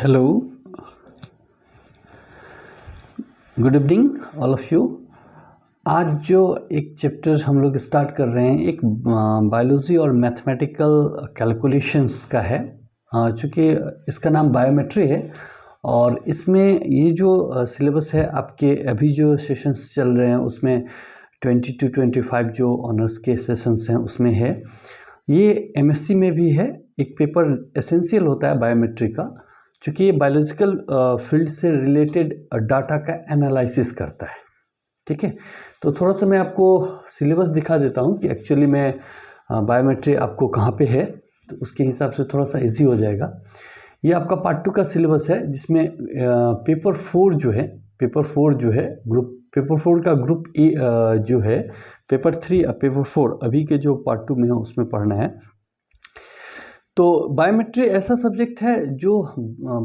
Hello, good evening all of you. आज जो एक चैप्टर हम लोग स्टार्ट कर रहे हैं एक बायोलॉजी और मैथमेटिकल कैलकुलेशंस का है। चूँकि इसका नाम बायोमेट्री है और इसमें ये जो सिलेबस है आपके अभी जो सेशंस चल रहे हैं उसमें 20 to 25 जो ऑनर्स के सेशंस हैं उसमें है। ये एमएससी में भी है। एक पेपर एसेंशियल होता है बायोमेट्री का, चूँकि ये बायोलॉजिकल फील्ड से रिलेटेड डाटा का एनालिसिस करता है। ठीक है, तो थोड़ा सा मैं आपको सिलेबस दिखा देता हूँ कि एक्चुअली में बायोमेट्री आपको कहाँ पे है, तो उसके हिसाब से थोड़ा सा इजी हो जाएगा। ये आपका पार्ट 2 का सिलेबस है जिसमें पेपर 4 जो है ग्रुप पेपर 4 का ग्रुप ए जो है, पेपर 3 पेपर 4 अभी के जो पार्ट 2 में है उसमें पढ़ना है। तो बायोमेट्री ऐसा सब्जेक्ट है जो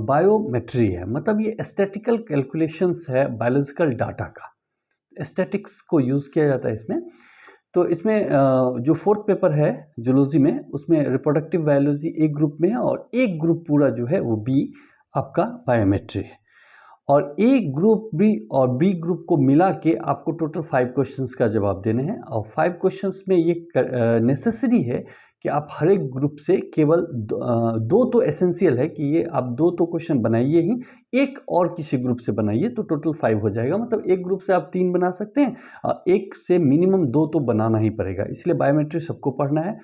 बायोमेट्री है, मतलब ये स्टैटिकल कैलकुलेशंस है बायोलॉजिकल डाटा का। स्टैटिक्स को यूज़ किया जाता है इसमें। तो इसमें जो 4th पेपर है जूलॉजी में, उसमें रिप्रोडक्टिव बायोलॉजी एक ग्रुप में है और एक ग्रुप पूरा जो है वो बी आपका बायोमेट्री है। और ए ग्रुप बी और बी ग्रुप को मिला के आपको टोटल 5 क्वेश्चंस का जवाब देने हैं। और 5 क्वेश्चंस में ये नेसेसरी है कि आप हर एक ग्रुप से केवल दो तो एसेंशियल है कि ये आप 2 तो क्वेश्चन बनाइए ही, एक और किसी ग्रुप से बनाइए तो टोटल 5 हो जाएगा। मतलब एक ग्रुप से आप 3 बना सकते हैं और एक से मिनिमम 2 तो बनाना ही पड़ेगा। इसलिए बायोमेट्री सबको पढ़ना है।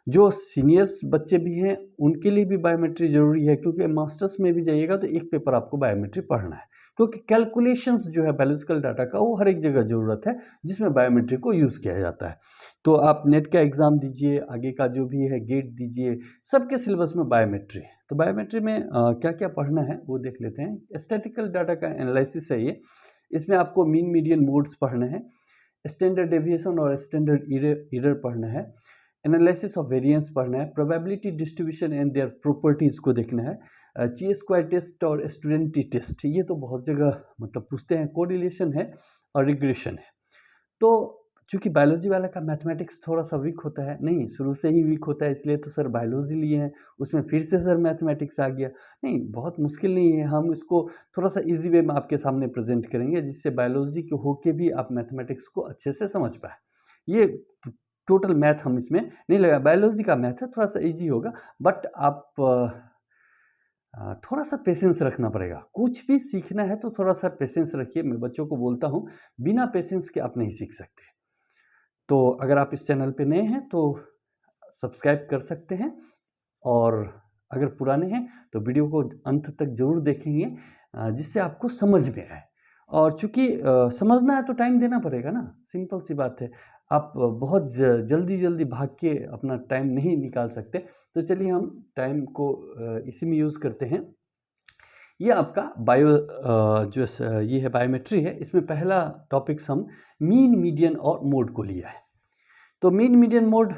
जो सीनियर्स बच्चे भी हैं उनके लिए भी बायोमेट्री ज़रूरी है, क्योंकि मास्टर्स में भी जाइएगा तो एक पेपर आपको बायोमेट्री पढ़ना है, क्योंकि कैलकुलेशंस जो है बायोलॉजिकल डाटा का वो हर एक जगह ज़रूरत है जिसमें बायोमेट्री को यूज़ किया जाता है। तो आप नेट का एग्ज़ाम दीजिए, आगे का जो भी है गेट दीजिए, सबके सिलेबस में बायोमेट्री है। तो बायोमेट्री में क्या क्या पढ़ना है वो देख लेते हैं। स्टैटिकल डाटा का एनालिसिस है ये। इसमें आपको मीन मीडियन मोड्स पढ़ना है, स्टैंडर्ड डेविएशन और स्टैंडर्ड एरर पढ़ना है, एनालिसिस ऑफ वेरिएंस पढ़ना है, probability distribution and their properties को देखना है, ची स्क्वायर टेस्ट और स्टूडेंट टेस्ट, ये तो बहुत जगह मतलब पूछते हैं। कोरिलेशन है और रिग्रेशन है। तो चूँकि बायोलॉजी वाला का मैथमेटिक्स थोड़ा सा वीक होता है, नहीं शुरू से ही वीक होता है, इसलिए तो सर बायोलॉजी लिए हैं, उसमें फिर से सर मैथमेटिक्स आ गया। नहीं, बहुत मुश्किल नहीं है, हम इसको थोड़ा सा इजी वे में आपके सामने प्रेजेंट करेंगे जिससे बायोलॉजी के होके भी आप मैथमेटिक्स को अच्छे से समझ पाए। ये टोटल मैथ हम इसमें नहीं लगा, बायोलॉजी का मैथ है, थोड़ा सा इजी होगा, बट आप थोड़ा सा पेशेंस रखना पड़ेगा। कुछ भी सीखना है तो थोड़ा सा पेशेंस रखिए। मैं बच्चों को बोलता हूँ, बिना पेशेंस के आप नहीं सीख सकते। तो अगर आप इस चैनल पे नए हैं तो सब्सक्राइब कर सकते हैं, और अगर पुराने हैं तो वीडियो को अंत तक ज़रूर देखेंगे जिससे आपको समझ में आए। और चूँकि समझना है तो टाइम देना पड़ेगा ना, सिंपल सी बात है। आप बहुत जल्दी भाग के अपना टाइम नहीं निकाल सकते। तो चलिए हम टाइम को इसी में यूज़ करते हैं। ये आपका ये है बायोमेट्री है। इसमें पहला टॉपिक्स हम मीन मीडियन और मोड को लिया है। तो मीन मीडियन मोड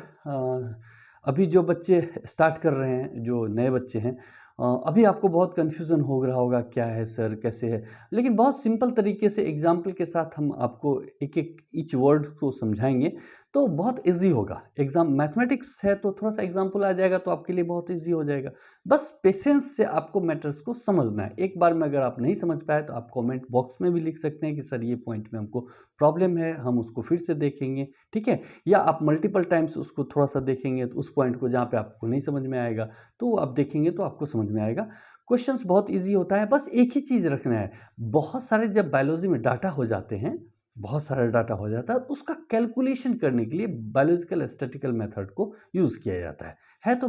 अभी जो बच्चे स्टार्ट कर रहे हैं, जो नए बच्चे हैं, अभी आपको बहुत कन्फ्यूज़न हो रहा होगा, क्या है सर, कैसे है। लेकिन बहुत सिंपल तरीके से एग्जाम्पल के साथ हम आपको एक एक ईच वर्ड को समझाएंगे तो बहुत इजी होगा। एग्ज़ाम मैथमेटिक्स है तो थोड़ा सा एग्जाम्पल आ जाएगा तो आपके लिए बहुत इजी हो जाएगा। बस पेशेंस से आपको मैटर्स को समझना है। एक बार में अगर आप नहीं समझ पाए तो आप कमेंट बॉक्स में भी लिख सकते हैं कि सर ये पॉइंट में हमको प्रॉब्लम है, हम उसको फिर से देखेंगे, ठीक है। या आप मल्टीपल टाइम्स उसको थोड़ा सा देखेंगे तो उस पॉइंट को जहाँ पे आपको नहीं समझ में आएगा तो आप देखेंगे तो आपको समझ में आएगा। क्वेश्चंस बहुत इजी होता है, बस एक ही चीज़ रखना है। बहुत सारे जब बायोलॉजी में डाटा हो जाते हैं, बहुत सारा डाटा हो जाता है, उसका कैलकुलेशन करने के लिए बायोलॉजिकल स्टैटिकल मेथड को यूज़ किया जाता है तो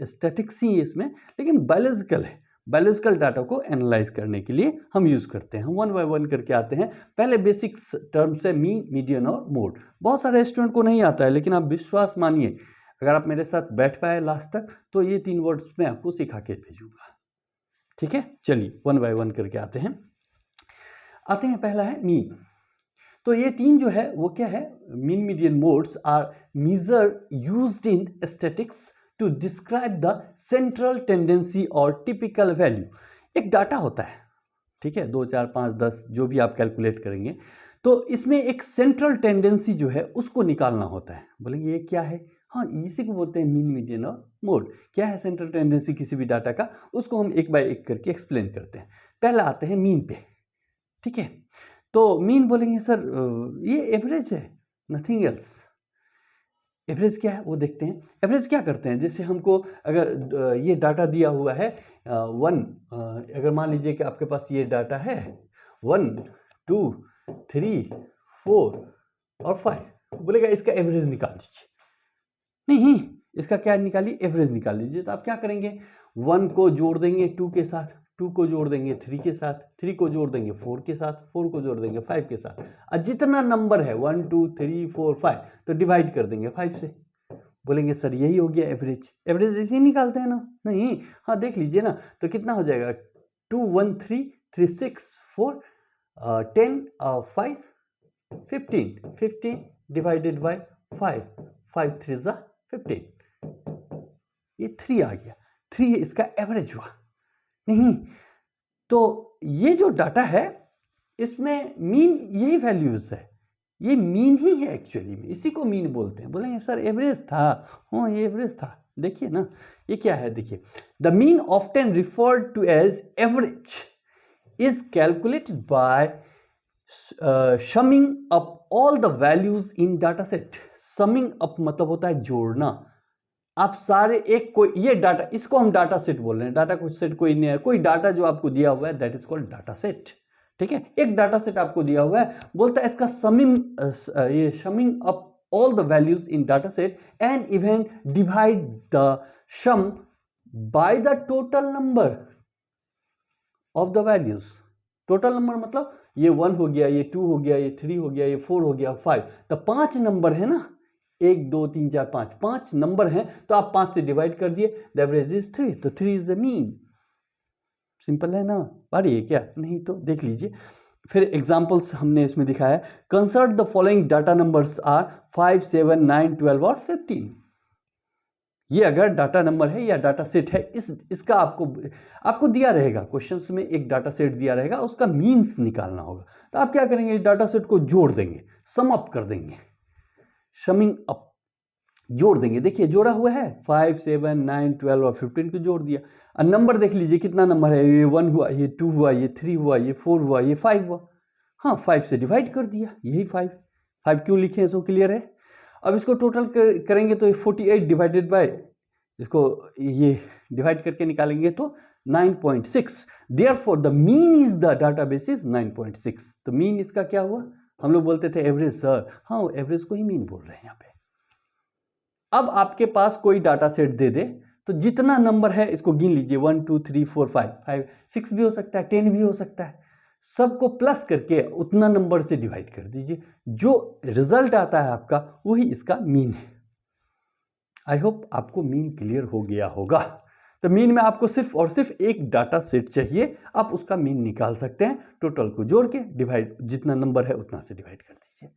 स्टैटिक्स ही है इसमें, लेकिन बायोलॉजिकल है। बायोलॉजिकल डाटा को एनालाइज करने के लिए हम यूज़ करते हैं। वन बाय वन करके आते हैं। पहले बेसिक्स टर्म से मीन, मीडियन और मोड। बहुत सारे स्टूडेंट को नहीं आता है, लेकिन आप विश्वास मानिए, अगर आप मेरे साथ बैठ पाए लास्ट तक तो ये 3 वर्ड्स मैं आपको सिखा के भेजूंगा, ठीक है। चलिए वन बाय वन करके आते हैं। पहला है मीन। तो ये 3 जो है वो क्या है, mean median modes are major used in statics to describe the central tendency और टिपिकल वैल्यू। एक डाटा होता है, ठीक है, 2 4 5 10 जो भी आप कैलकुलेट करेंगे, तो इसमें एक सेंट्रल टेंडेंसी जो है उसको निकालना होता है। बोलेंगे ये क्या है, हाँ, इसी को बोलते हैं मीन, मीडियन और मोड। क्या है सेंट्रल टेंडेंसी किसी भी डाटा का, उसको हम एक बाय एक करके एक्सप्लेन करते हैं। पहला आते हैं मीन पे, ठीक है। तो मीन बोलेंगे सर ये एवरेज है, नथिंग एल्स। एवरेज क्या है वो देखते हैं। एवरेज क्या करते हैं, जैसे हमको अगर ये डाटा दिया हुआ है अगर मान लीजिए कि आपके पास ये डाटा है 1 2 3 4 और 5, बोलेगा इसका एवरेज निकाल दीजिए। नहीं, इसका क्या निकालिए, एवरेज निकाल लीजिए। तो आप क्या करेंगे, 1 को जोड़ देंगे 2 के साथ, 2 को जोड़ देंगे 3 के साथ, 3 को जोड़ देंगे 4 के साथ, 4 को जोड़ देंगे 5 के साथ, और जितना नंबर है 1 2 3 4 5 तो डिवाइड कर देंगे 5 से। बोलेंगे सर यही हो गया एवरेज। एवरेज ऐसे ही निकालते हैं ना? नहीं, हाँ देख लीजिए ना, तो कितना हो जाएगा 2 1 3 3 6 4 10 5 15 15 डिवाइडेड बाय 5 5 3 जा 15, ये 3 आ गया। 3 इसका एवरेज हुआ। नहीं, तो ये जो डाटा है इसमें मीन यही वैल्यूज है, ये मीन ही है एक्चुअली में, इसी को मीन बोलते हैं। बोलेंगे सर एवरेज था, हाँ ये एवरेज था। देखिए ना ये क्या है, देखिए the mean often referred to as average is calculated by summing up all the values in data set. Summing up मतलब होता है जोड़ना। आप सारे एक कोई ये डाटा, इसको हम डाटा सेट बोल रहे हैं। डाटा कुछ सेट कोई नहीं है, कोई डाटा जो आपको दिया हुआ है that is called data set, ठीक है। एक डाटा सेट आपको दिया हुआ है, बोलता है इसका summing up all the values in data set and even divide the sum by the total number of the values. Total number मतलब ये 1 हो गया, ये 2 हो गया, ये 3 हो गया, ये 4 हो गया, 5, तो 5 नंबर है ना, 1 2 3 4 5 5 नंबर हैं, तो आप 5 से डिवाइड कर दिए, द एवरेज इज 3, तो 3 इज द मीन। सिंपल है ना? पढ़िए क्या? नहीं तो देख लीजिए। फिर एग्जांपल्स हमने इसमें दिखाया है। Consider the following data numbers are 5 7 9 12 और 15। ये अगर डाटा नंबर है या डाटा सेट है, इसका आपको दिया रहेगा क्वेश्चंस में, एक डाटा सेट दिया रहेगा, उसका मीन्स निकालना होगा। तो आप क्या करेंगे, डाटा सेट को जोड़ देंगे, सम अप कर देंगे, समिंग अप जोड़ देंगे। देखिए जोड़ा हुआ है 5 7 9 12 और 15 को जोड़ दिया। और नंबर देख लीजिए कितना नंबर है, ये 1 हुआ, ये 2 हुआ, ये 3 हुआ, ये 4 हुआ, ये 5 हुआ। हाँ 5 से डिवाइड कर दिया, यही 5 क्यों लिखे हैं, सो क्लियर है। अब इसको टोटल करेंगे तो 48 डिवाइडेड बाय, इसको ये डिवाइड करके निकालेंगे तो 9.6। Therefore the mean is the database is 9.6। तो मीन इसका क्या हुआ, हम लोग बोलते थे एवरेज सर, हाँ एवरेज को ही मीन बोल रहे हैं यहाँ पे। अब आपके पास कोई डाटा सेट दे दे तो जितना नंबर है इसको गिन लीजिए, 1 2 3 4 5 6 भी हो सकता है, 10 भी हो सकता है, सबको प्लस करके उतना नंबर से डिवाइड कर दीजिए, जो रिजल्ट आता है आपका वही इसका मीन है। आई होप आपको मीन क्लियर हो गया होगा। तो मीन में आपको सिर्फ और सिर्फ एक डाटा सेट चाहिए, आप उसका मीन निकाल सकते हैं, टोटल को जोड़ के डिवाइड, जितना नंबर है उतना से डिवाइड कर दीजिए।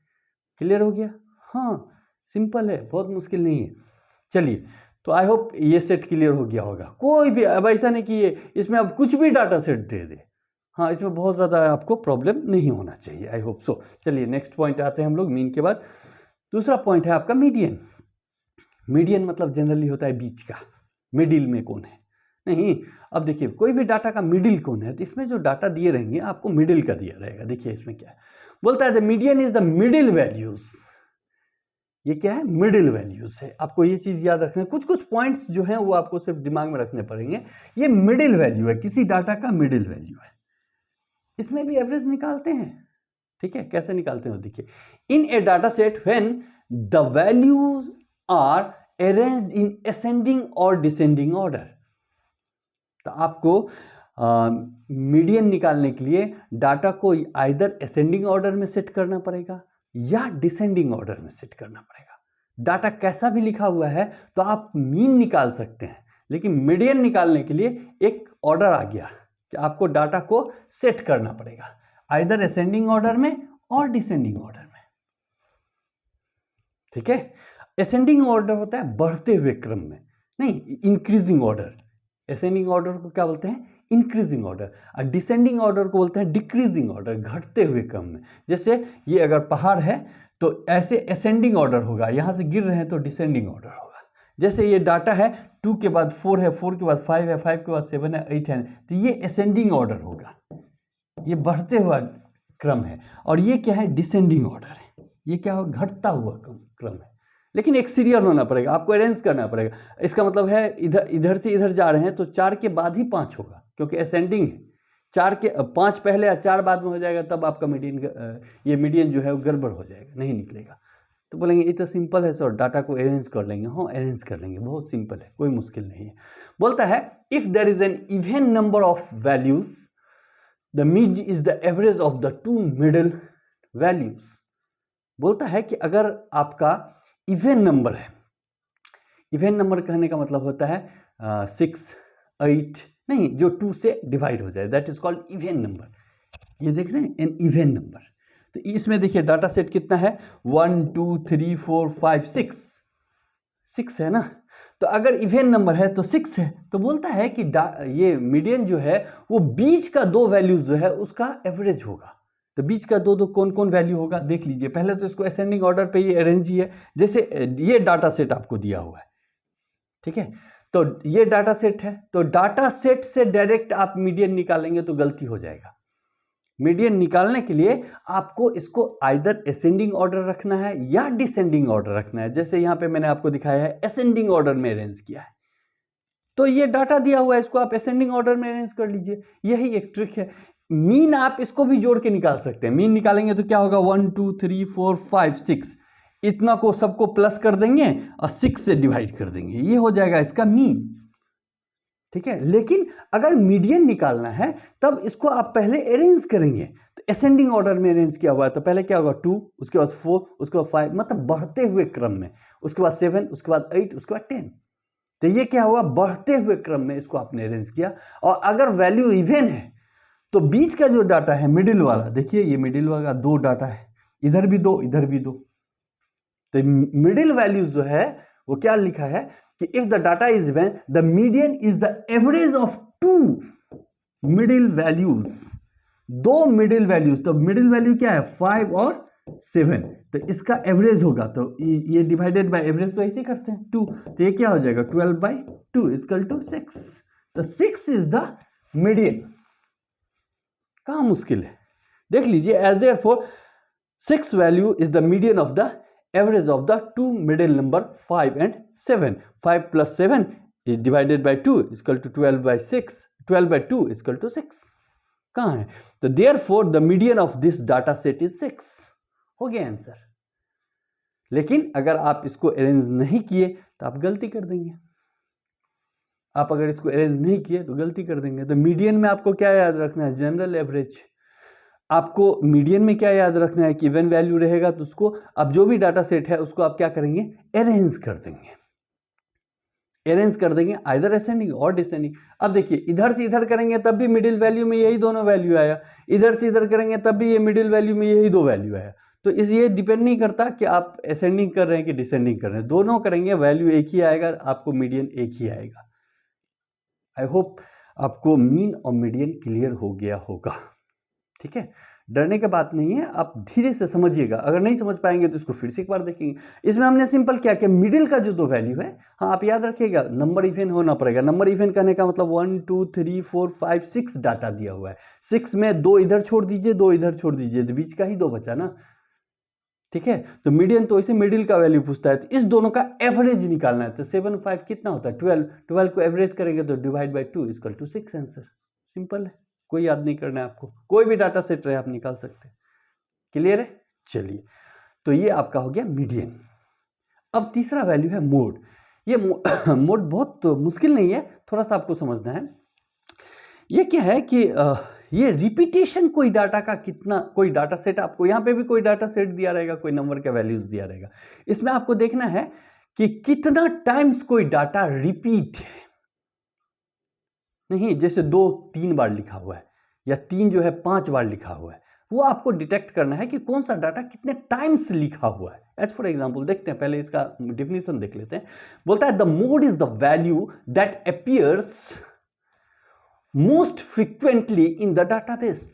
क्लियर हो गया? हाँ सिंपल है, बहुत मुश्किल नहीं है। चलिए, तो आई होप ये सेट क्लियर हो गया होगा। कोई भी अब ऐसा नहीं कि ये इसमें अब कुछ भी डाटा सेट दे दे, हाँ इसमें बहुत ज़्यादा आपको प्रॉब्लम नहीं होना चाहिए। I hope so. चलिए नेक्स्ट पॉइंट आते हैं हम लोग मीन के बाद। दूसरा पॉइंट है आपका मीडियन। मीडियन मतलब जनरली होता है बीच का, मिडिल में कौन है। नहीं, अब देखिए कोई भी डाटा का मिडिल कौन है, तो इसमें जो डाटा दिए रहेंगे आपको मिडिल का दिया रहेगा। देखिए इसमें क्या है, बोलता है the median is the middle values. ये क्या है, मिडिल वैल्यूज है। आपको ये चीज याद रखना है, कुछ कुछ पॉइंट्स जो हैं वो आपको सिर्फ दिमाग में रखने पड़ेंगे। ये मिडिल वैल्यू है, किसी डाटा का मिडिल वैल्यू है। इसमें भी एवरेज निकालते हैं, ठीक है। कैसे निकालते हैं देखिए, in a data set when the values are arranged in ascending और डिसेंडिंग ऑर्डर। तो आपको मीडियन निकालने के लिए डाटा को आइदर असेंडिंग ऑर्डर में सेट करना पड़ेगा या डिसेंडिंग ऑर्डर में सेट करना पड़ेगा। डाटा कैसा भी लिखा हुआ है तो आप मीन निकाल सकते हैं, लेकिन मीडियन निकालने के लिए एक ऑर्डर आ गया कि आपको डाटा को सेट करना पड़ेगा, आइदर असेंडिंग ऑर्डर में और डिसेंडिंग ऑर्डर में, ठीक है। असेंडिंग ऑर्डर होता है बढ़ते हुए क्रम में, नहीं इंक्रीजिंग ऑर्डर। असेंडिंग ऑर्डर को क्या बोलते हैं, इंक्रीजिंग ऑर्डर। और डिसेंडिंग ऑर्डर को बोलते हैं डिक्रीजिंग ऑर्डर, घटते हुए क्रम में। जैसे ये अगर पहाड़ है तो ऐसे असेंडिंग ऑर्डर होगा, यहां से गिर रहे हैं तो डिसेंडिंग ऑर्डर होगा। जैसे ये डाटा है 2 के बाद 4 है, 4 के बाद 5 है, 5 के बाद 7 है, 8 है, तो ये असेंडिंग ऑर्डर होगा, ये बढ़ते हुआ क्रम है। और ये क्या है, डिसेंडिंग ऑर्डर है, ये क्या हो, घटता हुआ क्रम है। लेकिन एक सीरियल होना पड़ेगा, आपको अरेंज करना पड़ेगा। इसका मतलब है इधर से इधर जा रहे हैं तो 4 के बाद ही 5 होगा, क्योंकि असेंडिंग है। 5 पहले या 4 बाद में हो जाएगा, तब आपका मीडियन, ये मीडियन जो है वो गड़बड़ हो जाएगा, नहीं निकलेगा। तो बोलेंगे ये तो सिंपल है सर, डाटा को अरेंज कर लेंगे। हाँ, अरेंज कर लेंगे, बहुत सिंपल है, कोई मुश्किल नहीं है। बोलता है if there is an even number of values, the mean is the average of the two middle values. बोलता है कि अगर आपका इवन नंबर है, इवन नंबर कहने का मतलब होता है 6, 8 नहीं, जो 2 से डिवाइड हो जाए, that is called even number. ये देख रहे हैं, एन इवन नंबर। तो इसमें देखिए डाटा सेट कितना है, 1 2 3 4 5 6 है ना। तो अगर इवन नंबर है तो 6 है, तो बोलता है कि ये मीडियन जो है वो बीच का 2 वैल्यूज जो है उसका एवरेज होगा। तो बीच का दो कौन कौन वैल्यू होगा देख लीजिए। पहले तो इसको असेंडिंग ऑर्डर पे ये अरेंज ही है, जैसे ये डाटा सेट आपको दिया हुआ है, ठीक है। तो ये डाटा सेट है, तो डाटा सेट से डायरेक्ट आप मीडियन निकालेंगे तो गलती हो जाएगा। मीडियन निकालने के लिए आपको इसको आइदर असेंडिंग ऑर्डर रखना है या डिसेंडिंग ऑर्डर रखना है। जैसे यहाँ पे मैंने आपको दिखाया है असेंडिंग ऑर्डर में अरेंज किया है, तो ये डाटा दिया हुआ है, इसको आप असेंडिंग ऑर्डर में अरेंज कर लीजिए। यही एक ट्रिक है। मीन आप इसको भी जोड़ के निकाल सकते हैं। मीन निकालेंगे तो क्या होगा, 1 2 3 4 5 6, इतना को सबको प्लस कर देंगे और 6 से डिवाइड कर देंगे, ये हो जाएगा इसका मीन, ठीक है। लेकिन अगर मीडियन निकालना है तब इसको आप पहले अरेंज करेंगे। तो असेंडिंग ऑर्डर में अरेंज किया हुआ है, तो पहले क्या होगा 2, उसके बाद 4, उसके बाद 5, मतलब बढ़ते हुए क्रम में, उसके बाद 7, उसके बाद 8, उसके बाद 10। तो ये क्या हुआ, बढ़ते हुए क्रम में इसको आपने अरेंज किया। और अगर वैल्यू इवन है तो बीच का जो डाटा है मिडिल वाला, देखिए ये मिडिल वाला 2 डाटा है, इधर भी 2 इधर भी 2। तो मिडिल वैल्यूज जो है वो क्या लिखा है कि if the data is even the median is the average of 2 middle values, 2 middle values. तो मिडिल वैल्यू क्या है, 5 और 7, तो इसका एवरेज होगा। तो ये डिवाइडेड बाय एवरेज तो ऐसे करते हैं 2, तो ये क्या हो जाएगा 12/2 इक्वल टू 6। तो 6 इज द मीडियन। कहाँ मुश्किल है, देख लीजिए। As therefore 6 value is the median of the average of the 2 middle number 5 and 7। 5 plus 7 is divided by 2 is equal to 12/6, 12/2 is equal to 6। कहाँ है, तो therefore the median of this data set is 6। हो गया answer. लेकिन अगर आप इसको arrange नहीं किए तो आप गलती कर देंगे। आप अगर इसको अरेंज नहीं किए तो गलती कर देंगे। तो मीडियन में आपको क्या याद रखना है, जनरल एवरेज। आपको मीडियन में क्या याद रखना है कि इवन वैल्यू रहेगा तो उसको अब जो भी डाटा सेट है उसको आप क्या करेंगे, अरेंज कर देंगे। अरेंज कर देंगे आइदर असेंडिंग और डिसेंडिंग। अब देखिए इधर से इधर करेंगे तब भी मिडिल वैल्यू में यही दोनों वैल्यू आया, इधर से इधर करेंगे तब भी ये मिडिल वैल्यू में यही 2 वैल्यू आया। तो इस ये डिपेंड नहीं करता कि आप असेंडिंग कर रहे हैं कि डिसेंडिंग कर रहे हैं, दोनों करेंगे वैल्यू एक ही आएगा, आपको मीडियन एक ही आएगा। आई होप आपको मीन और मीडियन क्लियर हो गया होगा, ठीक है। डरने की बात नहीं है, आप धीरे से समझिएगा। अगर नहीं समझ पाएंगे तो इसको फिर से एक बार देखेंगे। इसमें हमने सिंपल क्या किया, मिडिल का जो 2 वैल्यू है, हाँ आप याद रखिएगा नंबर इवन होना पड़ेगा। नंबर इवन कहने का मतलब 1 2 3 4 5 6 डाटा दिया हुआ है, 6 में 2 इधर छोड़ दीजिए, 2 इधर छोड़ दीजिए, तो बीच का ही 2 बचा ना, ठीक है। तो मीडियन तो इसे मिडिल का वैल्यू पूछता है, तो इस दोनों का एवरेज निकालना है। तो 7 5 कितना होता है 12, 12 को एवरेज करेंगे तो divide by 2 equal to 6 answer. Simple है, कोई याद नहीं करना है आपको, कोई भी डाटा सेट रहे आप निकाल सकते हैं। क्लियर है, चलिए। तो ये आपका हो गया मीडियन। अब तीसरा वैल्यू है मोड। ये मोड बहुत मुश्किल नहीं है, थोड़ा सा आपको समझना है। ये क्या है कि ये रिपीटेशन कोई डाटा का कितना, कोई डाटा सेट आपको यहाँ पे भी कोई डाटा सेट दिया रहेगा, कोई नंबर का वैल्यूज दिया रहेगा। इसमें आपको देखना है कि कितना टाइम्स कोई डाटा रिपीट है। नहीं, जैसे 2 3 बार लिखा हुआ है या 3 जो है 5 बार लिखा हुआ है, वो आपको डिटेक्ट करना है कि कौन सा डाटा कितने टाइम्स लिखा हुआ है। एज फॉर एग्जाम्पल देखते हैं, पहले इसका डिफिनेशन देख लेते हैं। बोलता है the mode is the value that appears most frequently in the database.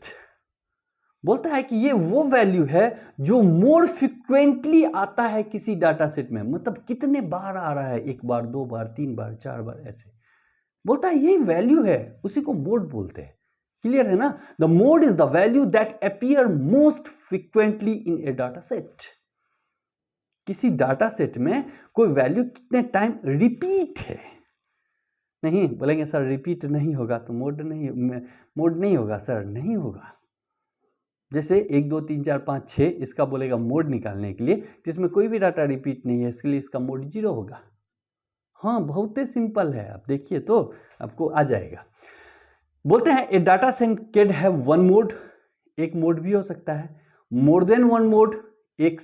बोलता है कि ये वो वैल्यू है जो मोर फ्रिक्वेंटली आता है किसी डाटा सेट में, मतलब कितने बार आ रहा है, एक बार, दो बार, तीन बार, चार बार, ऐसे बोलता है ये वैल्यू है, उसी को मोड बोलते हैं। क्लियर है ना? The mode is the value that appear most frequently in a data set. किसी डाटा सेट में कोई वैल्यू कितने टाइम रिपीट है। नहीं बोलेंगे सर रिपीट नहीं होगा तो मोड नहीं होगा सर, नहीं होगा। जैसे 1 2 3 4 5 6 इसका बोलेगा मोड निकालने के लिए, जिसमें कोई भी डाटा रिपीट नहीं है, इसके लिए इसका मोड 0 होगा। हाँ बहुत ही सिंपल है, आप देखिए तो आपको आ जाएगा। बोलते हैं a data set can have one mode, एक मोड भी हो सकता है, मोर देन वन मोड, एक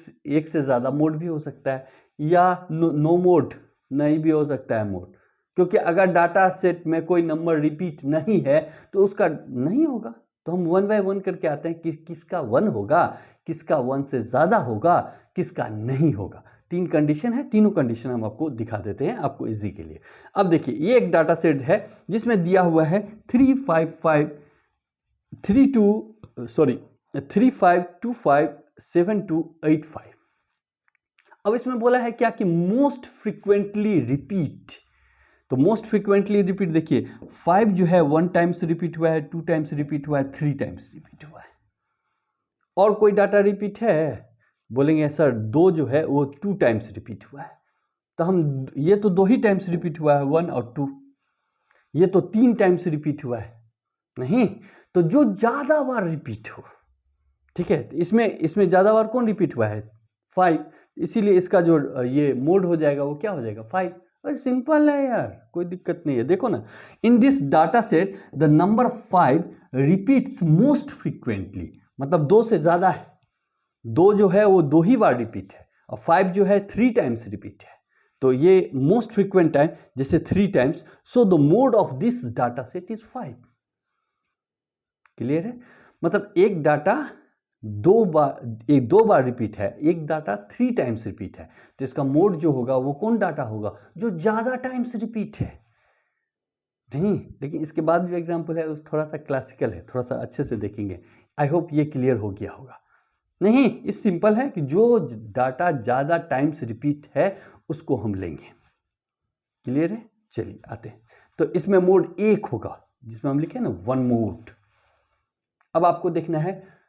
से ज्यादा मोड भी हो सकता है, या नो मोड, नहीं भी हो सकता है मोड। क्योंकि अगर डाटा सेट में कोई नंबर रिपीट नहीं है तो उसका नहीं होगा। तो हम 1 बाय 1 करके आते हैं कि किसका 1 होगा, किसका 1 से ज्यादा होगा, किसका नहीं होगा। 3 कंडीशन है, तीनों कंडीशन हम आपको दिखा देते हैं आपको इजी के लिए। अब देखिए ये एक डाटा सेट है जिसमें दिया हुआ है 35257285। अब इसमें बोला है क्या कि मोस्ट फ्रीक्वेंटली रिपीट। तो मोस्ट फ्रीक्वेंटली रिपीट देखिए 5 जो है 1 टाइम्स रिपीट हुआ है, 2 टाइम्स रिपीट हुआ है, 3 टाइम्स रिपीट हुआ है। और कोई डाटा रिपीट है? बोलेंगे सर 2 जो है वो 2 टाइम्स रिपीट हुआ है। तो हम ये तो 2 ही टाइम्स रिपीट हुआ है, 1 और 2। ये तो 3 टाइम्स रिपीट हुआ है, नहीं। तो जो ज्यादा बार रिपीट हो, ठीक है, इसमें ज्यादा बार कौन रिपीट हुआ है? 5। इसीलिए इसका जो ये मोड हो जाएगा वो क्या हो जाएगा? 5। अरे सिंपल है यार, कोई दिक्कत नहीं है। देखो ना, इन this data set the number 5 repeats most frequently, मतलब 2 से ज्यादा है। 2 जो है वो 2 ही बार रिपीट है, और 5 जो है 3 टाइम्स रिपीट है। तो ये मोस्ट फ्रीक्वेंट टाइम जैसे 3 times, so the mode of this data set is 5। Clear है? मतलब एक डाटा 2 बार रिपीट है, एक डाटा 3 टाइम्स रिपीट है, तो इसका मोड जो होगा वो कौन डाटा होगा? जो ज्यादा टाइम्स रिपीट है। नहीं, लेकिन इसके बाद जो एग्जांपल है वो थोड़ा सा क्लासिकल है, थोड़ा सा अच्छे से देखेंगे। आई होप ये क्लियर हो गया होगा। नहीं, इस सिंपल है कि जो डाटा ज्यादा टाइम्स रिपीट है उसको हम लेंगे। क्लियर है? चलिए आते हैं। तो इसमें मोड 1 होगा, जिसमें हम लिखे ना 1 मोड। अब आपको देखना है,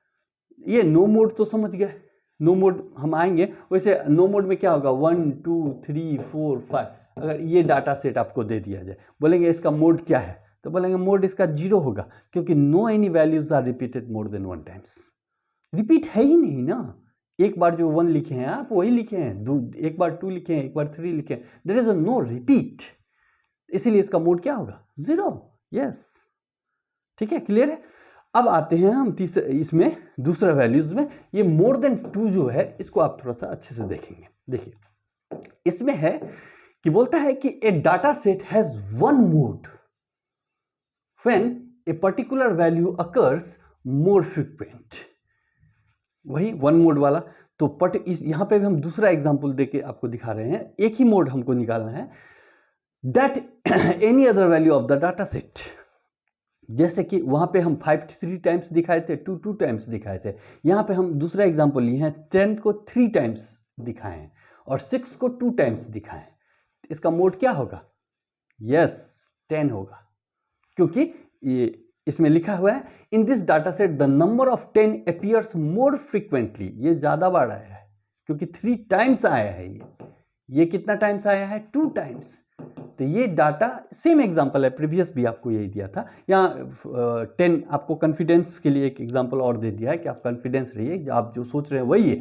ये नो मोड तो समझ गए, नो मोड हम आएंगे। वैसे नो मोड में क्या होगा? 1 2 3 4 5। अगर ये डाटा सेट आपको दे दिया जाए, बोलेंगे इसका मोड क्या है, तो बोलेंगे मोड इसका 0 होगा, क्योंकि no any values are repeated more than 1 times. Repeat है ही नहीं ना। एक बार जो 1 लिखे हैं आप वही लिखे हैं, एक बार 2 लिखे हैं, एक बार 3 लिखे हैं, there is a no repeat, इसीलिए इसका मोड क्या होगा? 0। यस, ठीक है, क्लियर है। अब आते हैं हम इसमें दूसरा वैल्यूज में, ये मोर देन 2 जो है इसको आप थोड़ा सा अच्छे से देखेंगे। देखिए इसमें है कि बोलता है कि a data set has 1 mode when a particular value occurs more frequent. वही 1 मोड वाला। तो यहां पे भी हम दूसरा एग्जांपल देके आपको दिखा रहे हैं, एक ही मोड हमको निकालना है, that any other value of the data set. जैसे कि वहां पे हम 5 3 टाइम्स दिखाए थे, 2 2 टाइम्स दिखाए थे। यहां पे हम दूसरा एग्जांपल लिए हैं, 10 को 3 टाइम्स दिखाए हैं और 6 को 2 टाइम्स दिखाए हैं। इसका मोड क्या होगा? यस, 10 होगा, क्योंकि ये इसमें लिखा हुआ है इन this data set the number of 10 appears more frequently. ये ज्यादा बार आया है क्योंकि 3 टाइम्स आया है। ये कितना टाइम्स आया है? 2 टाइम्स। तो ये डाटा सेम एग्जांपल है, प्रीवियस भी आपको यही दिया था। यहाँ 10 आपको कॉन्फिडेंस के लिए एक एग्जांपल और दे दिया है कि आप कॉन्फिडेंस रहिए, आप जो सोच रहे हैं वही है,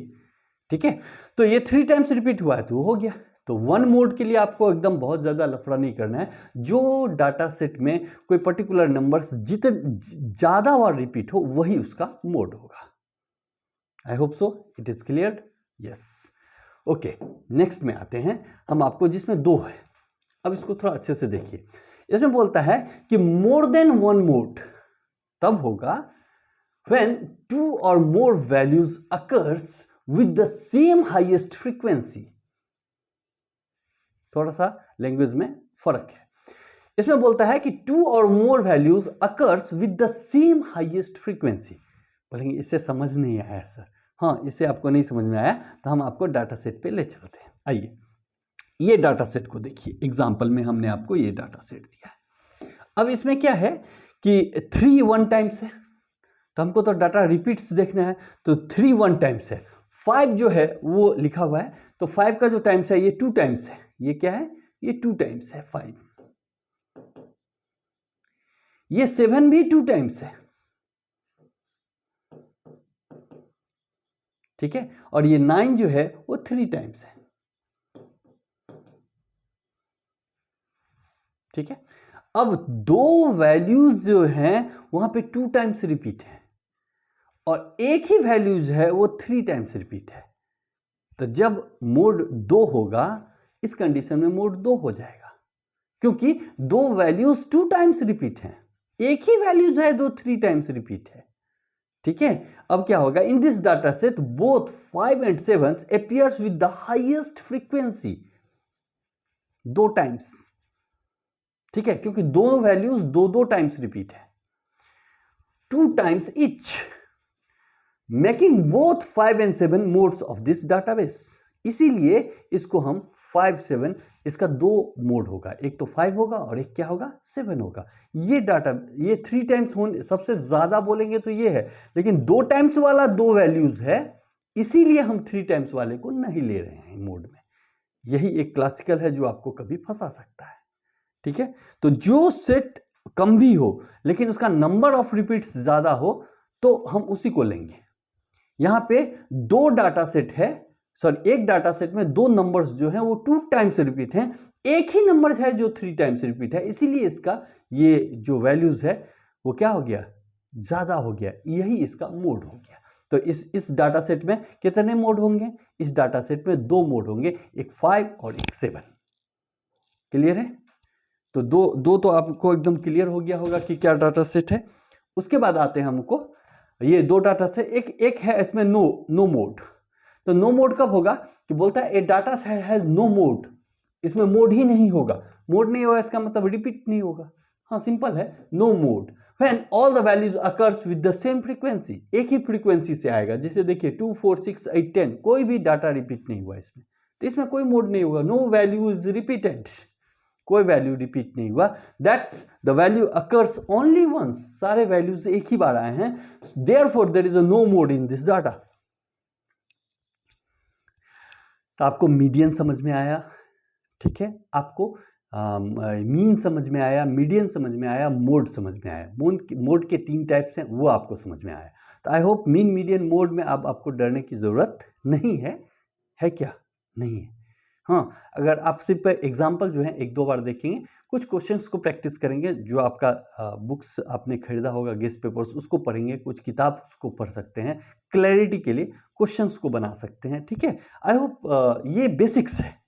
ठीक है। तो ये 3 टाइम्स रिपीट हुआ है तो हो गया। तो 1 मोड के लिए आपको एकदम बहुत ज्यादा लफड़ा नहीं करना है। जो डाटा सेट में कोई पर्टिकुलर नंबर्स जितने ज्यादा बार रिपीट हो वही उसका मोड होगा। I hope so it is clear. Yes, okay, next में आते हैं हम आपको, जिसमें 2 है। अब इसको थोड़ा अच्छे से देखिए। इसमें बोलता है कि मोर देन 1 मोड तब होगा when 2 or more values occurs with the same highest frequency। थोड़ा सा लैंग्वेज में फर्क है। इसमें बोलता है कि 2 or more values occurs with the same highest frequency। बोलेंगे इससे समझ नहीं आया सर। हाँ, इससे आपको नहीं समझ में आया तो हम आपको डाटा सेट पे ले चलते हैं। आइए, ये डाटा सेट को देखिए, एग्जाम्पल में हमने आपको ये डाटा सेट दिया है। अब इसमें क्या है कि 3 1 टाइम्स है, तो हमको तो डाटा रिपीट्स देखना है, तो 3 1 टाइम्स है। 5 जो है वो लिखा हुआ है, तो 5 का जो टाइम्स है ये 2 टाइम्स है। ये क्या है? ये 2 टाइम्स है 5। ये 7 भी 2 टाइम्स है, ठीक है। और ये 9 जो है वो 3 टाइम्स है, ठीक है। अब दो वैल्यूज जो हैं वहां पे 2 टाइम्स रिपीट है और एक ही वैल्यूज है वो 3 टाइम्स रिपीट है। तो जब मोड 2 होगा, इस कंडीशन में मोड 2 हो जाएगा, क्योंकि दो वैल्यूज 2 टाइम्स रिपीट हैं, एक ही वैल्यूज है दो 3 टाइम्स रिपीट है, ठीक है। अब क्या होगा? इन this data set both 5 and 7 appears with the highest frequency, 2 times, ठीक है, क्योंकि दोनों वैल्यूज दो दो टाइम्स रिपीट है, 2 times etch, making both 5 and 7 modes of this database. इसीलिए इसको हम 5 7, इसका दो मोड होगा, एक तो 5 होगा और एक क्या होगा? 7 होगा। ये डाटा, ये 3 टाइम्स होने सबसे ज्यादा बोलेंगे तो ये है, लेकिन 2 टाइम्स वाला दो वैल्यूज है, इसीलिए हम 3 टाइम्स वाले को नहीं ले रहे हैं मोड में। यही एक क्लासिकल है जो आपको कभी फंसा सकता है, ठीक है। तो जो सेट कम भी हो लेकिन उसका नंबर ऑफ रिपीट्स ज्यादा हो तो हम उसी को लेंगे। यहां पे दो डाटा सेट है, सॉरी एक डाटा सेट में दो नंबर्स जो हैं वो 2 टाइम्स रिपीट हैं, एक ही नंबर है जो 3 टाइम्स रिपीट है, इसीलिए इसका ये जो वैल्यूज है वो क्या हो गया? ज्यादा हो गया। यही इसका मोड हो गया। तो इस डाटा सेट में कितने मोड होंगे? इस डाटा सेट में दो मोड होंगे, एक 5 और एक 7। क्लियर है? तो दो तो आपको एकदम क्लियर हो गया होगा कि क्या डाटा सेट है। उसके बाद आते हैं हमको ये दो डाटा से, एक है इसमें नो मोड। तो नो मोड कब होगा? कि बोलता है a data set has no mode, इसमें मोड ही नहीं होगा। मोड नहीं होगा इसका मतलब रिपीट नहीं होगा। हाँ, सिंपल है, no mode when all the values occurs with the same frequency, एक ही फ्रीक्वेंसी से आएगा। जैसे देखिए 2 4 6 8 10, कोई भी डाटा रिपीट नहीं हुआ इसमें, तो इसमें कोई मोड नहीं होगा। नो वैल्यू इज रिपीटेड, कोई वैल्यू रिपीट नहीं हुआ। That's the value occurs only once, सारे वैल्यूज एक ही बार आए हैं, therefore there is a no mode in this data. तो आपको मीडियन समझ में आया, ठीक है। आपको मीन समझ में आया, मीडियन समझ में आया, मोड समझ में आया। मोड के 3 टाइप्स हैं वो आपको समझ में आया। तो I hope mean median mode में अब आपको डरने की जरूरत नहीं है क्या? नहीं है। हाँ, अगर आप सिर्फ एग्जाम्पल जो है एक दो बार देखेंगे, कुछ क्वेश्चंस को प्रैक्टिस करेंगे, जो आपका बुक्स आपने खरीदा होगा गेस्ट पेपर्स उसको पढ़ेंगे, कुछ किताब को पढ़ सकते हैं, क्लैरिटी के लिए क्वेश्चंस को बना सकते हैं, ठीक है। आई होप ये बेसिक्स है।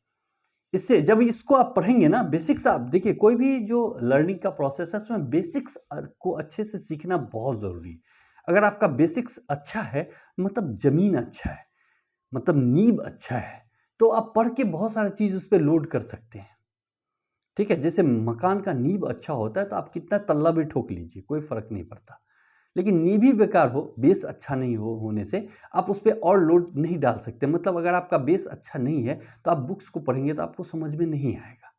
इससे जब इसको आप पढ़ेंगे ना, बेसिक्स आप देखिए, कोई भी जो लर्निंग का प्रोसेस है उसमें बेसिक्स को अच्छे से सीखना बहुत ज़रूरी है। अगर आपका बेसिक्स अच्छा है मतलब ज़मीन अच्छा है, मतलब नींव अच्छा है, तो आप पढ़ के बहुत सारी चीज़ उस पर लोड कर सकते हैं, ठीक है। जैसे मकान का नींव अच्छा होता है तो आप कितना तल्ला भी ठोक लीजिए, कोई फर्क नहीं पड़ता। लेकिन नींव ही बेकार हो, बेस अच्छा नहीं होने से आप उस पर और लोड नहीं डाल सकते। मतलब अगर आपका बेस अच्छा नहीं है तो आप बुक्स को पढ़ेंगे तो आपको समझ में नहीं आएगा।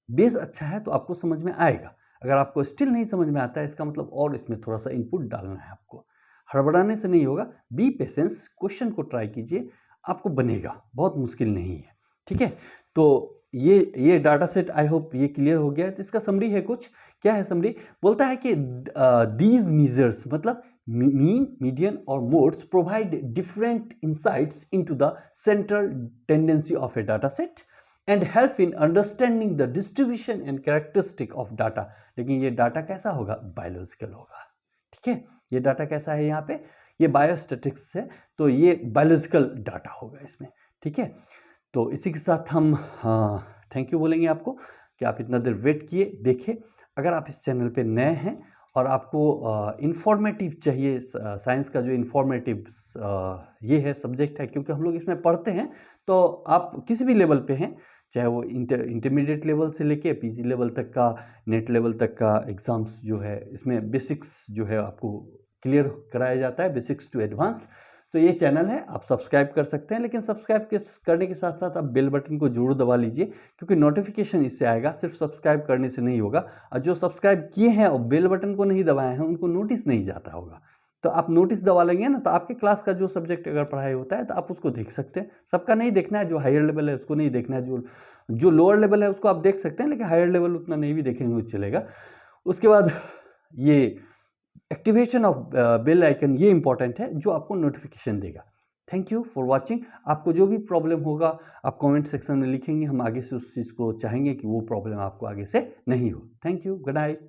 बेस अच्छा है तो आपको समझ में आएगा। अगर आपको स्टिल नहीं समझ में आता है, इसका मतलब और इसमें थोड़ा सा इनपुट डालना है आपको। हड़बड़ाने से नहीं होगा, बी पेशेंस, क्वेश्चन को ट्राई कीजिए, आपको बनेगा, बहुत मुश्किल नहीं है, ठीक है। तो ये डाटा सेट आई होप ये क्लियर हो गया है। तो इसका समरी है कुछ, क्या है समरी? बोलता है कि दीज मेजर्स, मतलब मीन, मीडियन और modes provide different insights into the central tendency of A data set and help in understanding the distribution and characteristic of data. लेकिन ये डाटा कैसा होगा? बायोलॉजिकल होगा, ठीक है। ये डाटा कैसा है? यहाँ पे ये बायोस्टैटिक्स है, तो ये बायोलॉजिकल डाटा होगा इसमें, ठीक है। तो इसी के साथ हम थैंक यू बोलेंगे आपको कि आप इतना देर वेट किए, देखे। अगर आप इस चैनल पे नए हैं और आपको इंफॉर्मेटिव चाहिए, साइंस का जो इंफॉर्मेटिव ये है सब्जेक्ट है, क्योंकि हम लोग इसमें पढ़ते हैं, तो आप किसी भी लेवल पे हैं, चाहे वो इंटरमीडिएट लेवल से लेके पीजी लेवल तक का, नेट लेवल तक का एग्ज़ाम्स जो है, इसमें बेसिक्स जो है आपको क्लियर कराया जाता है, बेसिक्स टू एडवांस। तो ये चैनल है, आप सब्सक्राइब कर सकते हैं, लेकिन सब्सक्राइब करने के साथ साथ आप बेल बटन को जरूर दबा लीजिए, क्योंकि नोटिफिकेशन इससे आएगा, सिर्फ सब्सक्राइब करने से नहीं होगा। और जो सब्सक्राइब किए हैं और बेल बटन को नहीं दबाए हैं उनको नोटिस नहीं जाता होगा। तो आप नोटिस दबा लेंगे ना, तो आपके क्लास का जो सब्जेक्ट अगर पढ़ाई होता है तो आप उसको देख सकते हैं। सबका नहीं देखना है, जो हायर लेवल है उसको नहीं देखना है, जो लोअर लेवल है उसको आप देख सकते हैं, लेकिन हायर लेवल उतना नहीं भी देखेंगे तो चलेगा। उसके बाद ये एक्टिवेशन ऑफ बेल आइकन, ये इंपॉर्टेंट है, जो आपको नोटिफिकेशन देगा। Thank you for watching. आपको जो भी प्रॉब्लम होगा आप कमेंट सेक्शन में लिखेंगे, हम आगे से उस चीज़ को चाहेंगे कि वो प्रॉब्लम आपको आगे से नहीं हो। Thank you, good night.